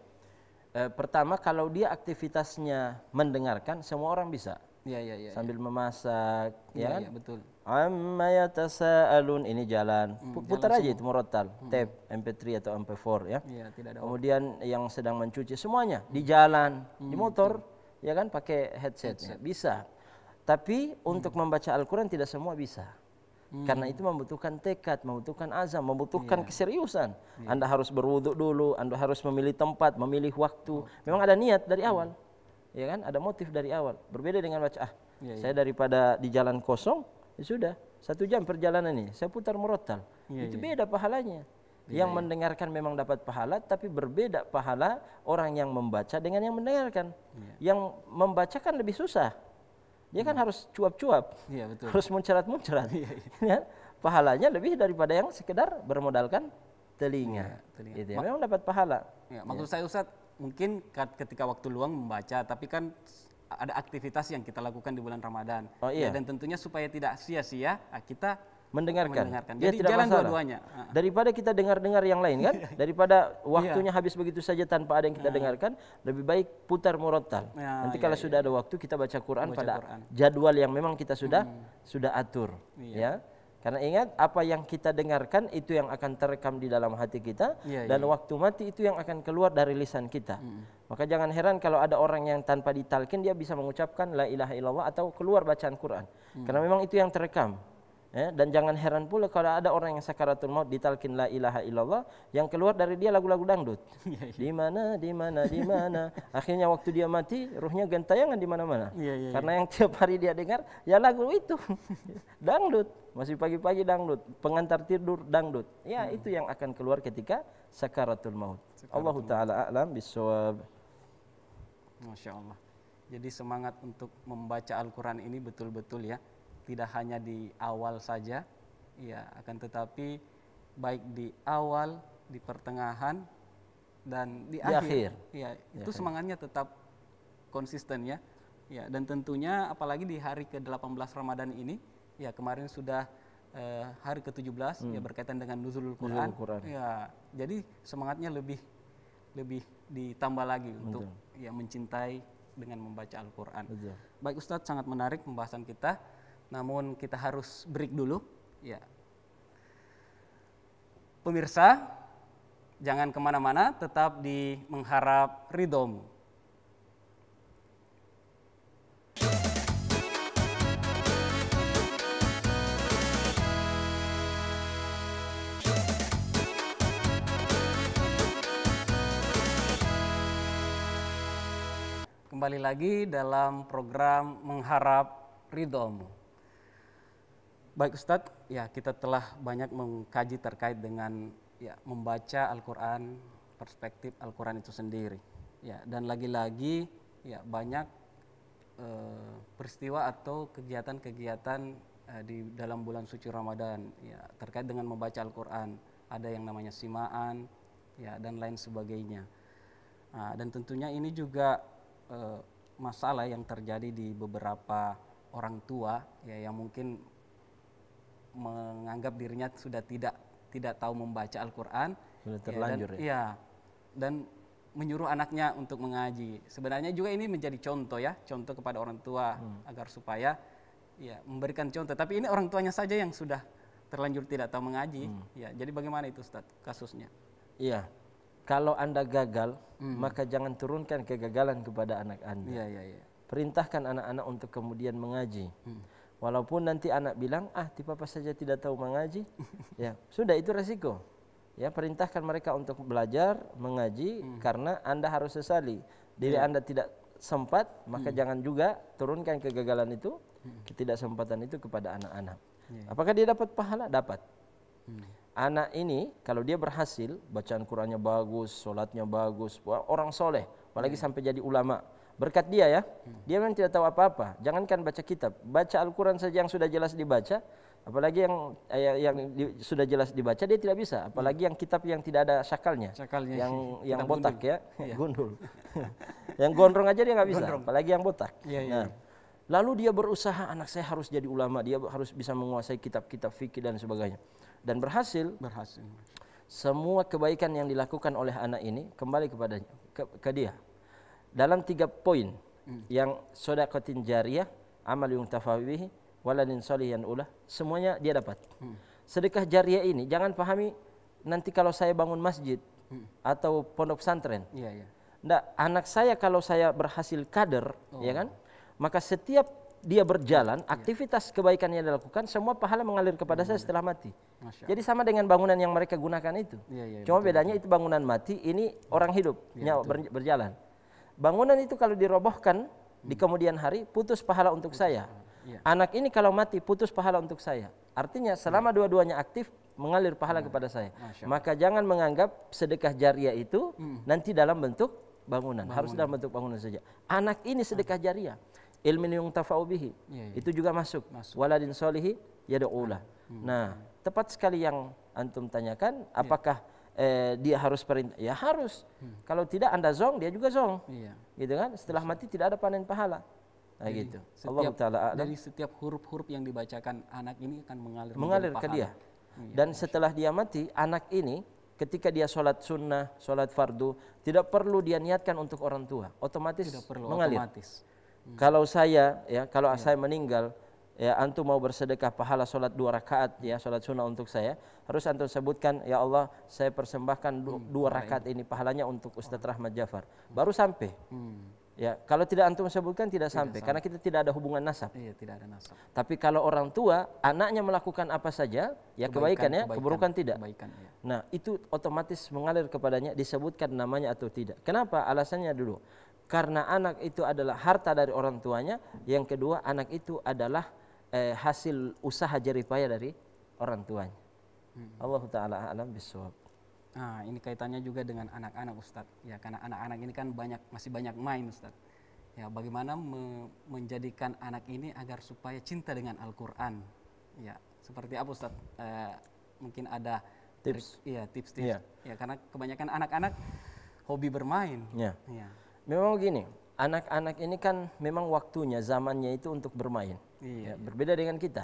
Pertama, kalau dia aktivitasnya mendengarkan, semua orang bisa.
Iya.
Sambil memasak, ya kan?
Iya, betul.
Amma yatasaalun, ini jalan. Putar aja itu murattal, tape, MP3 atau MP4 ya.
Iya, tidak ada.
Kemudian yang sedang mencuci semuanya di jalan, di motor, ya kan pakai headset. Bisa. Tapi untuk membaca Al-Quran tidak semua bisa. Karena itu membutuhkan tekad, membutuhkan azam, membutuhkan keseriusan. Anda harus berwuduk dulu, Anda harus memilih tempat, memilih waktu. Memang ada niat dari awal. Ya kan? Ada motif dari awal. Berbeda dengan baca saya daripada di jalan kosong, ya sudah 1 jam perjalanan ini saya putar murattal. Itu beda pahalanya. Yang mendengarkan memang dapat pahala, tapi berbeda pahala orang yang membaca dengan yang mendengarkan. Yang membaca kan lebih susah. Dia kan harus cuap-cuap, harus muncrat-muncrat. Ya, pahalanya lebih daripada yang sekedar bermodalkan telinga. Itu ya, memang dapat pahala.
Maksud saya Ustaz, mungkin ketika waktu luang membaca, tapi kan ada aktivitas yang kita lakukan di bulan Ramadan. Dan tentunya supaya tidak sia-sia, kita mendengarkan. Jadi jalan dua-duanya.
Daripada kita dengar-dengar yang lain kan, daripada waktunya habis begitu saja tanpa ada yang kita dengarkan, lebih baik putar murattal. Nanti kalau sudah ada waktu kita baca Quran pada jadwal yang memang kita sudah atur. Ya. Karena ingat, apa yang kita dengarkan itu yang akan terekam di dalam hati kita, dan waktu mati itu yang akan keluar dari lisan kita. Maka jangan heran kalau ada orang yang tanpa ditalkin dia bisa mengucapkan la ilaha illallah atau keluar bacaan Quran. Karena memang itu yang terekam. Dan jangan heran pula kalau ada orang yang sakaratul maut ditalkin la ilaha illallah, yang keluar dari dia lagu-lagu dangdut. Di mana, di mana, di mana. Akhirnya waktu dia mati, ruhnya gentayangan di mana-mana. Karena yang tiap hari dia dengar ya lagu itu. Dangdut, masih pagi-pagi dangdut, pengantar tidur dangdut. Ya, itu yang akan keluar ketika sakaratul maut. Allahu taala a'lam bissawab.
Masya Allah. Jadi semangat untuk membaca Al-Quran ini betul-betul ya, tidak hanya di awal saja, ya, akan tetapi baik di awal, di pertengahan, dan di akhir. Ya, itu semangatnya tetap konsisten ya. Ya, dan tentunya apalagi di hari ke-18 Ramadan ini, ya kemarin sudah hari ke-17 ya berkaitan dengan nuzulul Quran. Ya, jadi semangatnya lebih ditambah lagi untuk ya mencintai dengan membaca Al-Quran. Baik Ustadz, sangat menarik pembahasan kita. Namun kita harus break dulu, ya. Pemirsa, jangan kemana-mana, tetap di Mengharap Ridhomu. Kembali lagi dalam program Mengharap Ridhomu. Baik Ustadz, ya kita telah banyak mengkaji terkait dengan ya membaca Al-Quran, perspektif Al-Quran itu sendiri. Ya, dan lagi-lagi ya banyak peristiwa atau kegiatan-kegiatan di dalam bulan suci Ramadan ya terkait dengan membaca Al-Quran. Ada yang namanya simaan ya dan lain sebagainya. Dan tentunya ini juga masalah yang terjadi di beberapa orang tua ya yang mungkin menganggap dirinya sudah tidak tahu membaca Al-Quran,
sudah terlanjur
dan menyuruh anaknya untuk mengaji. Sebenarnya juga ini menjadi contoh ya, contoh kepada orang tua agar supaya ya memberikan contoh. Tapi ini orang tuanya saja yang sudah terlanjur tidak tahu mengaji. Ya, jadi bagaimana itu Ustaz kasusnya?
Iya, kalau Anda gagal, maka jangan turunkan kegagalan kepada anak Anda. Perintahkan anak-anak untuk kemudian mengaji. Walaupun nanti anak bilang, tipe apa saja tidak tahu mengaji, ya sudah itu resiko. Ya, perintahkan mereka untuk belajar mengaji karena Anda harus sesali diri Anda tidak sempat, maka jangan juga turunkan kegagalan itu, ketidaksempatan itu kepada anak-anak. Apakah dia dapat pahala? Dapat. Anak ini kalau dia berhasil, bacaan Qurannya bagus, sholatnya bagus, orang soleh, apalagi sampai jadi ulama. Berkat dia ya, dia memang tidak tahu apa-apa. Jangankan baca kitab, baca Al-Quran saja yang sudah jelas dibaca, apalagi yang sudah jelas dibaca dia tidak bisa. Apalagi yang kitab yang tidak ada syakalnya yang botak gundul. Gundul. Yang gondrong aja dia nggak bisa, apalagi yang botak. Lalu dia berusaha, anak saya harus jadi ulama, dia harus bisa menguasai kitab-kitab fikih dan sebagainya. Dan berhasil. Semua kebaikan yang dilakukan oleh anak ini kembali kepadanya, ke dia. Dalam 3 poin yang shadaqatin jariyah, amal yuntafa bihi, waladin shalihin ulah, semuanya dia dapat. Sedekah jariyah ini jangan pahami nanti kalau saya bangun masjid atau pondok pesantren. Nggak, anak saya kalau saya berhasil kader, ya kan? Maka setiap dia berjalan, aktivitas kebaikan yang dilakukan, semua pahala mengalir kepada saya setelah mati. Jadi sama dengan bangunan yang mereka gunakan itu. Cuma bedanya itu bangunan mati, ini orang hidup, nyawa berjalan. Bangunan itu kalau dirobohkan di kemudian hari, putus pahala untuk saya. Anak ini kalau mati, putus pahala untuk saya. Artinya selama dua-duanya aktif, mengalir pahala kepada saya. Maka jangan menganggap sedekah jariyah itu nanti dalam bentuk bangunan. Harus dalam bentuk bangunan saja. Anak ini sedekah jariyah. Ilmin yuntafa'u bihi. Itu juga masuk. Waladin sholihi yad'ulah. Nah, tepat sekali yang antum tanyakan, apakah dia harus perintah? Ya harus. Kalau tidak Anda zong, dia juga zong. Gitu kan? Setelah mati tidak ada panen pahala. Nah gitu. Allah Ta'ala
dari setiap huruf-huruf yang dibacakan anak ini akan mengalir
ke dia. Dan setelah dia mati, anak ini ketika dia sholat sunnah, sholat fardu, tidak perlu dia niatkan untuk orang tua, otomatis mengalir. Kalau saya, kalau saya meninggal, ya antum mau bersedekah pahala sholat 2 rakaat ya, sholat sunnah untuk saya, harus antum sebutkan, ya Allah saya persembahkan 2 rakaat ini pahalanya untuk Ustadz Rahmat Jafar, baru sampai. Ya, kalau tidak antum sebutkan tidak sampai karena kita tidak ada hubungan nasab.
Iya, tidak ada nasab.
Tapi kalau orang tua, anaknya melakukan apa saja, ya kebaikan ya, keburukan tidak.
Kebaikan, ya.
Nah, itu otomatis mengalir kepadanya, disebutkan namanya atau tidak. Kenapa? Alasannya dulu. Karena anak itu adalah harta dari orang tuanya, yang kedua anak itu adalah hasil usaha jeripaya dari orang tuanya. Allah taala a'lam bissawab.
Nah, ini kaitannya juga dengan anak-anak Ustadz. Ya, karena anak-anak ini kan masih banyak main Ustadz. Ya, bagaimana menjadikan anak ini agar supaya cinta dengan Al-Qur'an. Ya, seperti apa Ustadz? Mungkin ada
tips.
Iya, tips-tips. Ya, karena kebanyakan anak-anak hobi bermain.
Ya.
Ya.
Memang begini, anak-anak ini kan memang waktunya, zamannya itu untuk bermain.
Iya.
Ya, berbeda dengan kita.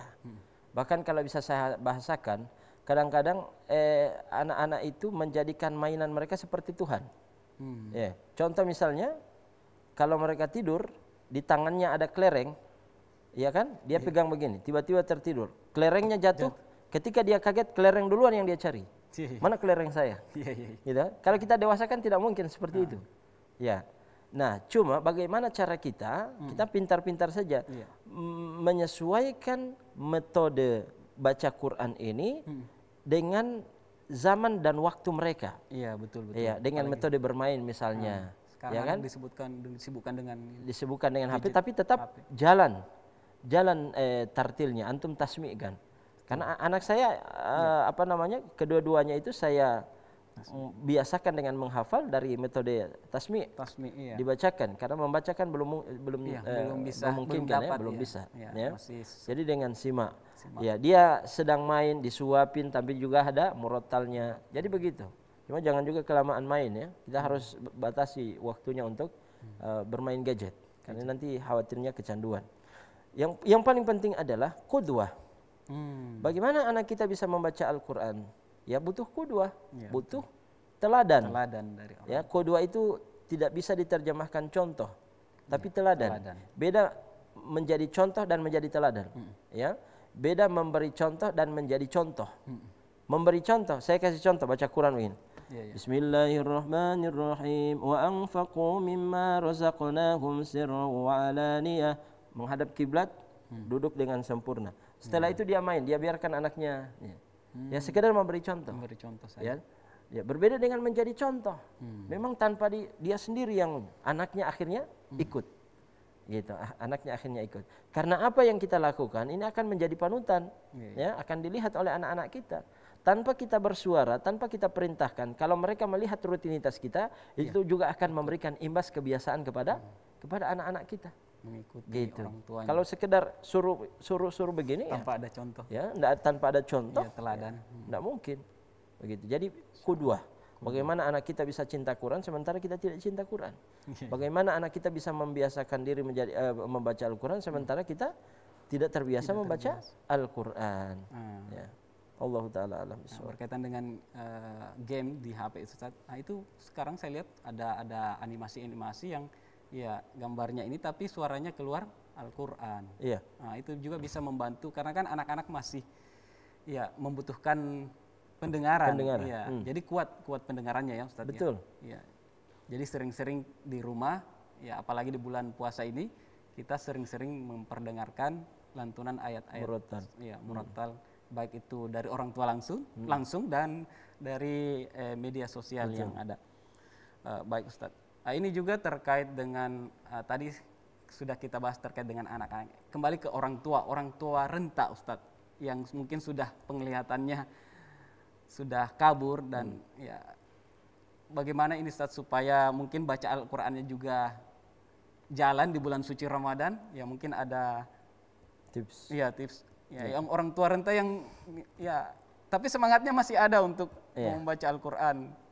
Bahkan kalau bisa saya bahasakan, kadang-kadang anak-anak itu menjadikan mainan mereka seperti Tuhan. Ya. Contoh misalnya, kalau mereka tidur, di tangannya ada kelereng, ya kan? Dia pegang begini, tiba-tiba tertidur. Kelerengnya jatuh, ketika dia kaget, kelereng duluan yang dia cari. Mana kelereng saya? Gitu. Kalau kita dewasa kan tidak mungkin seperti itu. Ya. Nah, cuma bagaimana cara kita pintar-pintar saja menyesuaikan metode baca Quran ini dengan zaman dan waktu mereka.
Iya, betul.
Iya, dengan metode bermain misalnya.
Sekarang
ya kan?
disibukkan dengan
HP, tapi tetap jalan tartilnya, antum tasmi'kan. Karena anak saya kedua-duanya itu saya biasakan dengan menghafal dari metode tasmi',
iya.
dibacakan, karena membacakan belum
bisa,
memungkinkan, belum bisa. Ya. Jadi dengan simak.
Simak.
Ya, dia sedang main disuapin, tapi juga ada murattalnya. Jadi begitu. Cuma jangan juga kelamaan main ya. Kita harus batasi waktunya untuk bermain gadget, karena nanti khawatirnya kecanduan. Yang paling penting adalah qudwah. Bagaimana anak kita bisa membaca Al-Quran? Ya butuh qudwah, butuh teladan.
Dari orang.
Ya, qudwah itu tidak bisa diterjemahkan contoh, tapi teladan. Beda menjadi contoh dan menjadi teladan. Ya, beda memberi contoh dan menjadi contoh. Memberi contoh, saya kasih contoh baca Quran begini. Bismillahirrahmanirrahim. Wa anfaqu mimma razaqnahum sirran wa alaniyah. Menghadap kiblat, duduk dengan sempurna. Setelah itu dia main, dia biarkan anaknya. Ya sekedar memberi contoh.
Memberi contoh saja.
Ya, berbeda dengan menjadi contoh. Memang tanpa dia sendiri yang anaknya akhirnya ikut. Gitu, anaknya akhirnya ikut. Karena apa yang kita lakukan ini akan menjadi panutan. Ya, akan dilihat oleh anak-anak kita. Tanpa kita bersuara, tanpa kita perintahkan, kalau mereka melihat rutinitas kita, itu juga akan memberikan imbas kebiasaan kepada anak-anak kita.
Mengikuti
gitu.
Orang tuanya.
Kalau sekedar suruh begini
tanpa ada contoh.
Ya, tanpa ada contoh.
Ya, teladan.
Enggak mungkin. Begitu. Jadi qudwah. Bagaimana anak kita bisa cinta Quran sementara kita tidak cinta Quran? Bagaimana anak kita bisa membiasakan diri membaca Al-Quran sementara kita tidak terbiasa membaca Al-Quran? Ya. Allah taala alam.
Berkaitan dengan game di HP Ustaz. Nah, itu sekarang saya lihat ada animasi-animasi yang ya gambarnya ini tapi suaranya keluar Al-Qur'an.
Iya.
Nah, itu juga bisa membantu karena kan anak-anak masih ya membutuhkan pendengaran. Ya. Jadi kuat pendengarannya ya Ustaz.
Betul.
Ya. Jadi sering-sering di rumah ya apalagi di bulan puasa ini kita sering-sering memperdengarkan lantunan ayat-ayat murattal baik itu dari orang tua langsung dan dari media sosial yang ada. Baik Ustaz. Ini juga terkait dengan tadi sudah kita bahas terkait dengan anak-anak. Kembali ke orang tua renta Ustadz yang mungkin sudah penglihatannya sudah kabur dan ya bagaimana ini Ustadz supaya mungkin baca Al-Qur'annya juga jalan di bulan suci Ramadan, ya mungkin ada tips. Iya, tips. Ya, yang orang tua renta yang ya tapi semangatnya masih ada untuk membaca Al-Qur'an.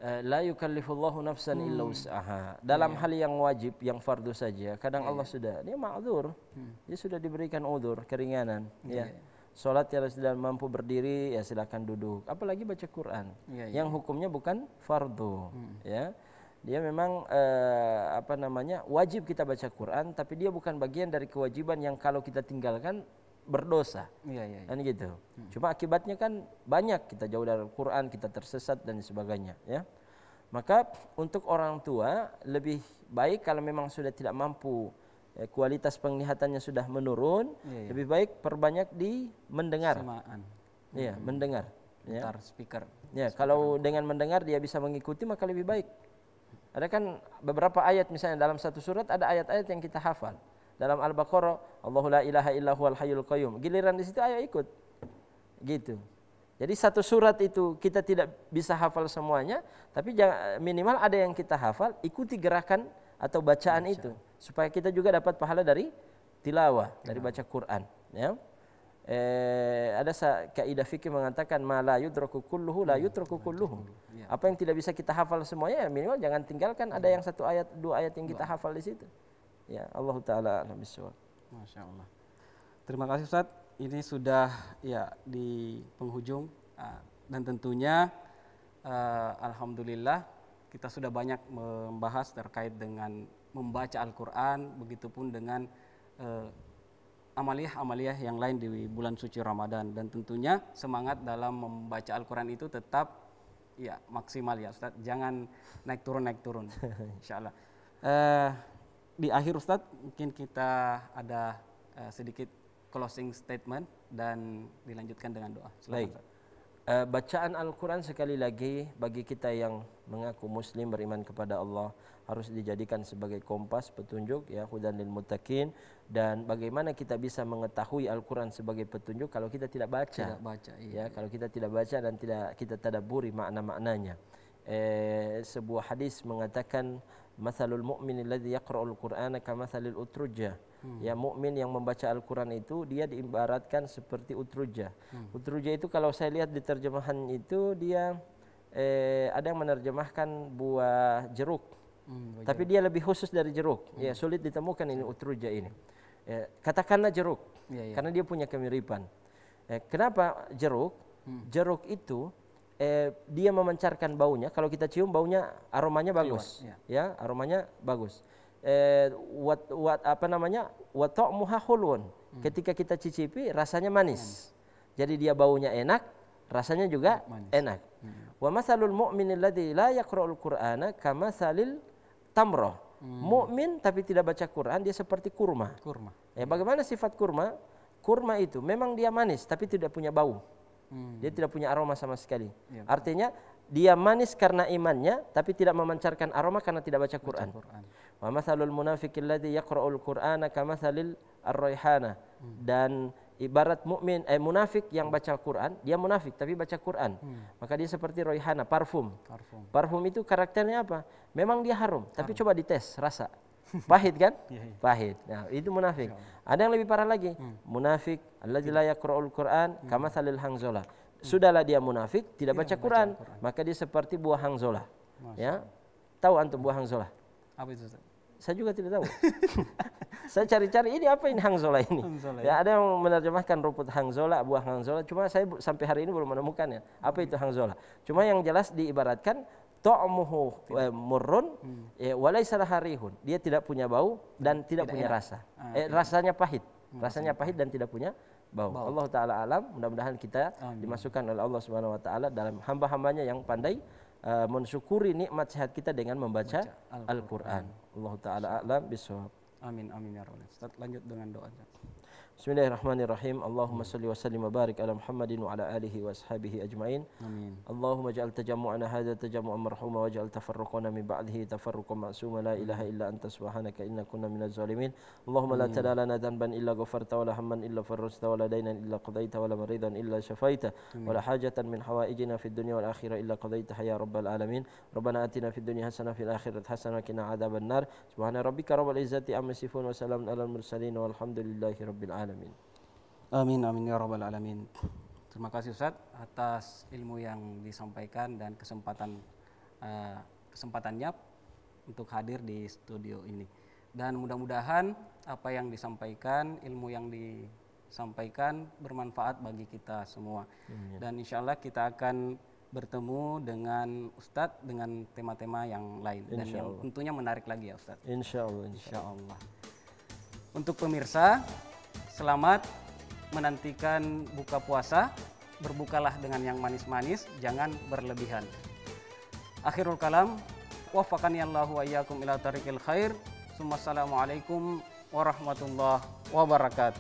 La yukallifullahu nafsan illa wus'aha. Dalam hal yang wajib, yang fardu saja, kadang Allah sudah, dia ma'dzur. Dia sudah diberikan udzur, keringanan. Salat yang sudah mampu berdiri, ya silakan duduk. Apalagi baca Quran. Yang hukumnya bukan fardu, ya. dia memang wajib kita baca Quran, tapi dia bukan bagian dari kewajiban yang kalau kita tinggalkan berdosa. Kan gitu. Cuma akibatnya kan banyak, kita jauh dari Quran, kita tersesat dan sebagainya, ya. Maka untuk orang tua lebih baik kalau memang sudah tidak mampu, kualitas penglihatannya sudah menurun, lebih baik perbanyak di mendengar. Iya, mendengar.
Putar speaker.
Ya, kalau dengan mendengar dia bisa mengikuti maka lebih baik. Ada kan beberapa ayat misalnya dalam satu surat ada ayat-ayat yang kita hafal. Dalam Al-Baqarah, Allahu la ilaha illa huwal hayyul qayyum. Giliran di situ ayo ikut. Gitu. Jadi satu surat itu kita tidak bisa hafal semuanya, tapi minimal ada yang kita hafal, ikuti gerakan atau bacaan itu supaya kita juga dapat pahala dari tilawah, dari baca Quran, ya. Ada kaidah fikih mengatakan ma la yudraku kulluhu la yutraku kulluhu. Apa yang tidak bisa kita hafal semuanya, ya minimal jangan tinggalkan ada yang satu ayat, dua ayat yang kita hafal di situ. Ya, Allah taala a'lam bissawab.
Masya Allah. Terima kasih Ustaz. Ini sudah ya di penghujung dan tentunya alhamdulillah kita sudah banyak membahas terkait dengan membaca Al-Qur'an, begitupun dengan amaliyah-amaliyah yang lain di bulan suci Ramadan, dan tentunya semangat dalam membaca Al-Quran itu tetap ya maksimal ya Ustadz, jangan naik turun insyaallah. Di akhir Ustadz mungkin kita ada sedikit closing statement dan dilanjutkan dengan doa. Silakan.
Bacaan Al-Quran sekali lagi bagi kita yang mengaku muslim beriman kepada Allah harus dijadikan sebagai kompas petunjuk, ya, hudan lil muttaqin. Dan bagaimana kita bisa mengetahui Al-Quran sebagai petunjuk kalau kita tidak baca, kalau kita tidak baca dan tidak kita tadabburi makna-maknanya. Sebuah hadis mengatakan mathalul mu'min alladhi yaqra'ul Qur'ana kamathalil utrujah. Ya, mukmin yang membaca Al-Quran itu dia diibaratkan seperti utrujah. Utrujah itu kalau saya lihat di terjemahan itu dia ada yang menerjemahkan buah jeruk. Tapi dia lebih khusus dari jeruk. Ya, sulit ditemukan ini utrujah ini. Katakanlah jeruk, karena dia punya kemiripan. Kenapa jeruk? Jeruk itu dia memancarkan baunya. Kalau kita cium baunya, aromanya bagus, ya, aromanya bagus. Wa ta'muha hulun. Ketika kita cicipi rasanya manis. Jadi dia baunya enak, rasanya juga enak. Wa mathalul mu'minil ladzi la yaqra'ul Qur'ana kamathalil tamrah. Mukmin tapi tidak baca Quran dia seperti kurma. Ya, bagaimana sifat kurma? Kurma itu memang dia manis tapi tidak punya bau. Dia tidak punya aroma sama sekali. Artinya dia manis karena imannya tapi tidak memancarkan aroma karena tidak baca Quran. Wa mathalul munafiqil ladzi yaqra'ul Qur'ana kamathalil ar-raihana. Dan ibarat mukmin munafik yang baca Quran, dia munafik tapi baca Quran. Maka dia seperti raihana, parfum. Parfum itu karakternya apa? Memang dia harum, tapi coba dites rasa. Pahit kan? Pahit. Nah, itu munafik. Ada yang lebih parah lagi. Munafik alladzi la yaqra'ul Qur'an kamathalil hangzola. Sudahlah dia munafik, tidak baca Quran, maka dia seperti buah hangzola. Ya. Tahu antum buah hangzola?
Apa itu Ustaz?
Saya juga tidak tahu. Saya cari-cari ini apa ini hangzola ini. Ya, ada yang menerjemahkan rumput hangzola, buah hangzola. Cuma saya sampai hari ini belum menemukannya. Apa itu hangzola? Cuma yang jelas diibaratkan ta'muhu murrun wa laysa harihun. Dia tidak punya bau dan tidak punya rasa. Rasanya pahit. Rasanya pahit dan tidak punya bau. Allah taala alam. Mudah-mudahan kita dimasukkan oleh Allah Subhanahu wa taala dalam hamba-hambanya yang pandai mensyukuri nikmat sehat kita dengan membaca Al-Quran. Allah taala a'lam bissawab.
Amin amin ya rabbal alamin. Lanjut dengan doa.
Bismillahirrahmanirrahim. Allahumma salli wa sallim wa barik ala Muhammadin wa ala alihi wa ashabihi ajma'in.
Amin.
Allahumma ja'al tajammu'ana hadha tajammu'an marhuma wa ja'al tafarruqana min ba'dihi tafarruqan ma'suma la ilaha illa anta subhanaka inna kunna minaz zalimin. Allahumma la tada lana dhanban illa ghafarta wa la hamman illa farrajta wa la daynan illa qadaita wa la maridan illa shafaita wa la hajatan min hawaijina fid dunya wal akhirah illa qadaitaha ya rabbal alamin. Rabbana atina fid dunya hasanah fil akhirati hasanah wa qina adzaban nar. Subhana rabbika rabbil izzati amma yasifun wa salamun alal mursalin walhamdulillahi rabbil alamin.
Amin amin ya rabbal alamin. Terima kasih Ustaz atas ilmu yang disampaikan dan kesempatannya untuk hadir di studio ini. Dan mudah-mudahan apa yang disampaikan, ilmu yang disampaikan bermanfaat bagi kita semua. Dan insya Allah kita akan bertemu dengan Ustadz dengan tema-tema yang lain dan yang tentunya menarik lagi ya Ustadz.
Insya Allah.
Insya Allah. Untuk pemirsa, selamat menantikan buka puasa. Berbukalah dengan yang manis-manis, jangan berlebihan. Akhirul kalam, wafaqani Allahu wa iyyakum ila tariqil khair. Assalamualaikum warahmatullahi wabarakatuh.